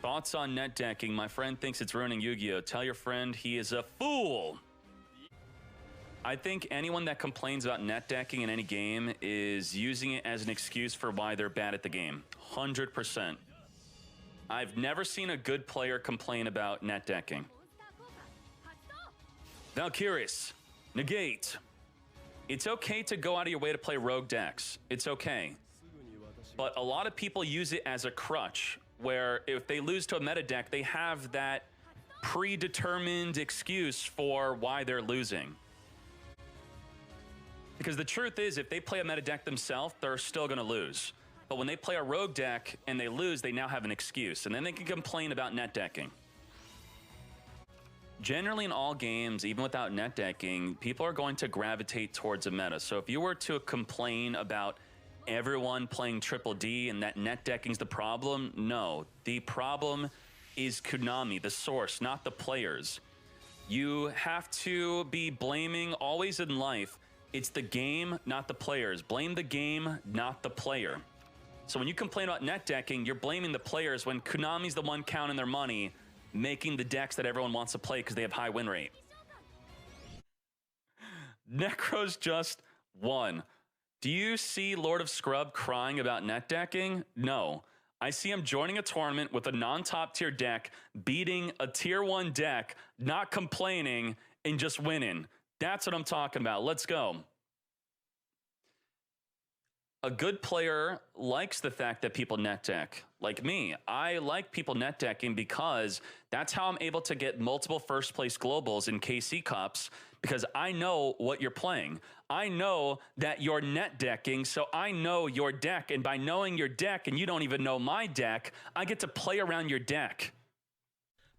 Thoughts on net decking? My friend thinks it's ruining Yu-Gi-Oh! Tell your friend he is a fool. I think anyone that complains about net decking in any game is using it as an excuse for why they're bad at the game. 100%. I've never seen a good player complain about net decking. Valkyries, negate. It's okay to go out of your way to play rogue decks. It's okay. But a lot of people use it as a crutch, where if they lose to a meta deck, they have that predetermined excuse for why they're losing. Because the truth is, if they play a meta deck themselves, they're still going to lose. But when they play a rogue deck and they lose, they now have an excuse. And then they can complain about net decking. Generally in all games, even without net decking, people are going to gravitate towards a meta. So if you were to complain about everyone playing Triple D and that net decking's the problem, no. The problem is Konami, the source, not the players. You have to be blaming, always in life, it's the game, not the players. Blame the game, not the player. So when you complain about net decking, you're blaming the players when Konami's the one counting their money, making the decks that everyone wants to play because they have high win rate. Necros just won. Do you see Lord of Scrub crying about net decking? No. I see him joining a tournament with a non-top tier deck, beating a tier 1 deck, not complaining, and just winning. That's what I'm talking about. Let's go. A good player likes the fact that people net deck. Like me, I like people net decking because that's how I'm able to get multiple first place globals in KC Cups, because I know what you're playing. I know that you're net decking, so I know your deck. And by knowing your deck, and you don't even know my deck, I get to play around your deck.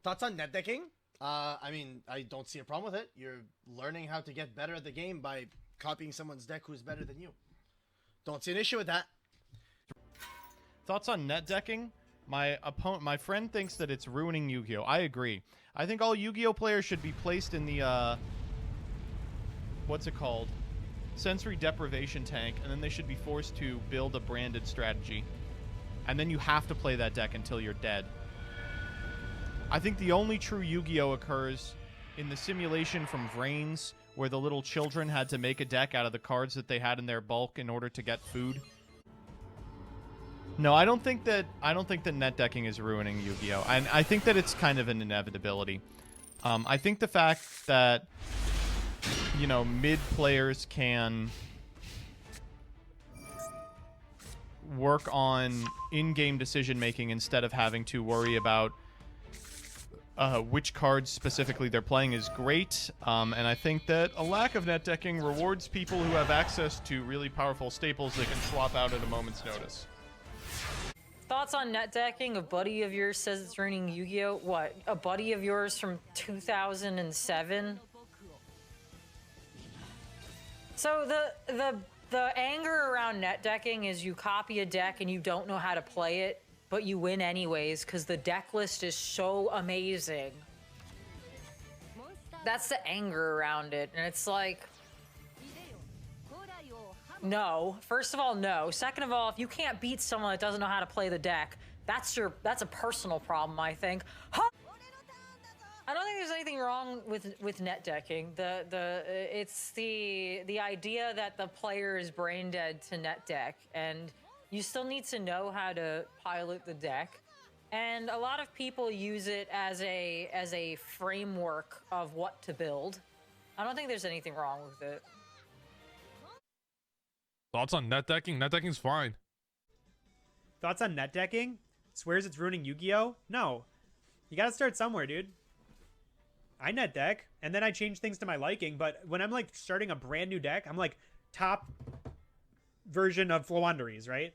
Thoughts on net decking? I mean, I don't see a problem with it. You're learning how to get better at the game by copying someone's deck who's better than you. Don't see an issue with that. Thoughts on net decking? My friend thinks that it's ruining Yu-Gi-Oh! I agree. I think all Yu-Gi-Oh! Players should be placed in the, what's it called? Sensory deprivation tank, and then they should be forced to build a branded strategy. And then you have to play that deck until you're dead. I think the only true Yu-Gi-Oh! Occurs in the simulation from Vrains, where the little children had to make a deck out of the cards that they had in their bulk in order to get food. No, I don't think that net decking is ruining Yu-Gi-Oh! I think that it's kind of an inevitability. I think the fact that, you know, mid players can work on in-game decision making instead of having to worry about which cards specifically they're playing is great, and I think that a lack of net decking rewards people who have access to really powerful staples they can swap out at a moment's notice. Thoughts on net decking? A buddy of yours says it's ruining Yu-Gi-Oh! What? A buddy of yours from 2007? So the anger around net decking is you copy a deck and you don't know how to play it, but you win anyways because the deck list is so amazing. That's the anger around it, and it's like, no. First of all, no. Second of all, if you can't beat someone that doesn't know how to play the deck, that's a personal problem, I think. Huh? I don't think there's anything wrong with net decking. It's the idea that the player is brain dead to net deck, and you still need to know how to pilot the deck. And a lot of people use it as a framework of what to build. I don't think there's anything wrong with it. Thoughts on net decking? Net decking's fine. Thoughts on net decking? Swears it's ruining Yu-Gi-Oh? No. You gotta start somewhere, dude. I net deck, and then I change things to my liking, but when I'm, like, starting a brand new deck, I'm, like, top version of Floowandereeze, right?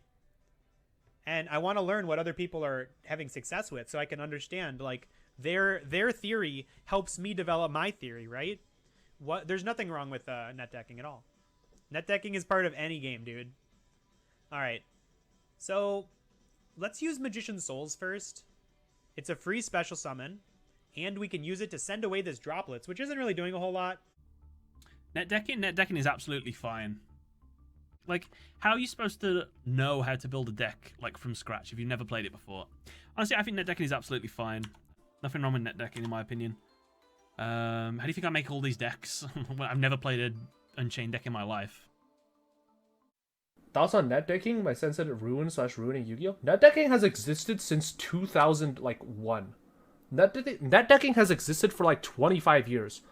And I want to learn what other people are having success with so I can understand, like, their theory helps me develop my theory, right? There's nothing wrong with net decking at all. Net decking is part of any game, dude. All right. So let's use Magician's Souls first. It's a free special summon, and we can use it to send away this droplets, which isn't really doing a whole lot. Net decking is absolutely fine. Like, how are you supposed to know how to build a deck like from scratch if you've never played it before? Honestly, I think net decking is absolutely fine. Nothing wrong with net decking in my opinion. How do you think I make all these decks? Well, I've never played an Unchained deck in my life. Thoughts on net decking? My sense that it ruins / ruining Yu-Gi-Oh. Net decking has existed since 2001. Net decking has existed for like 25 years.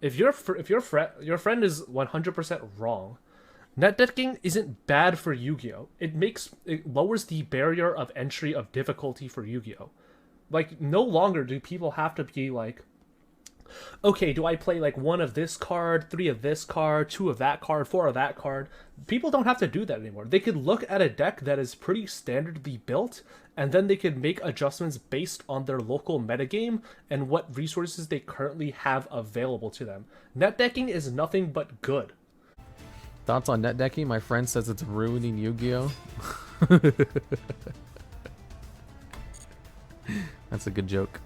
If your friend is 100% wrong, net decking isn't bad for Yu-Gi-Oh. It lowers the barrier of entry of difficulty for Yu-Gi-Oh. Like, no longer do people have to be like, okay, do I play like 1 of this card, 3 of this card, 2 of that card, 4 of that card? People don't have to do that anymore. They could look at a deck that is pretty standardly built, and then they could make adjustments based on their local metagame and what resources they currently have available to them. Net decking is nothing but good. Thoughts on net decking? My friend says it's ruining Yu-Gi-Oh. That's a good joke.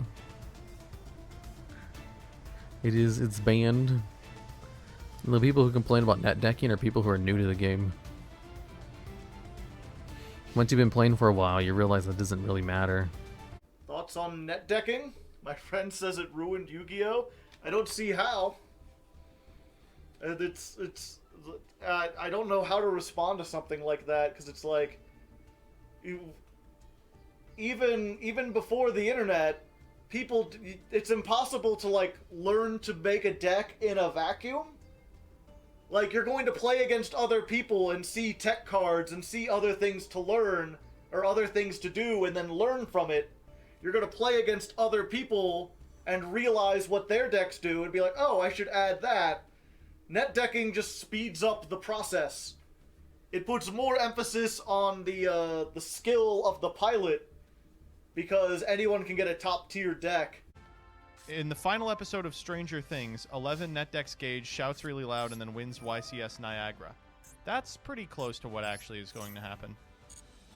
It's banned. The people who complain about net decking are people who are new to the game. Once you've been playing for a while, you realize that doesn't really matter. Thoughts on net decking? My friend says it ruined Yu-Gi-Oh. I don't see how. I don't know how to respond to something like that, because it's like, even before the internet, it's impossible to like learn to make a deck in a vacuum. Like, you're going to play against other people and see tech cards and see other things to learn or other things to do and then learn from it. You're going to play against other people and realize what their decks do and be like, oh, I should add that. Net decking just speeds up the process. It puts more emphasis on the skill of the pilot, because anyone can get a top-tier deck. In the final episode of Stranger Things, 11 net decks Gage shouts really loud and then wins YCS Niagara. That's pretty close to what actually is going to happen.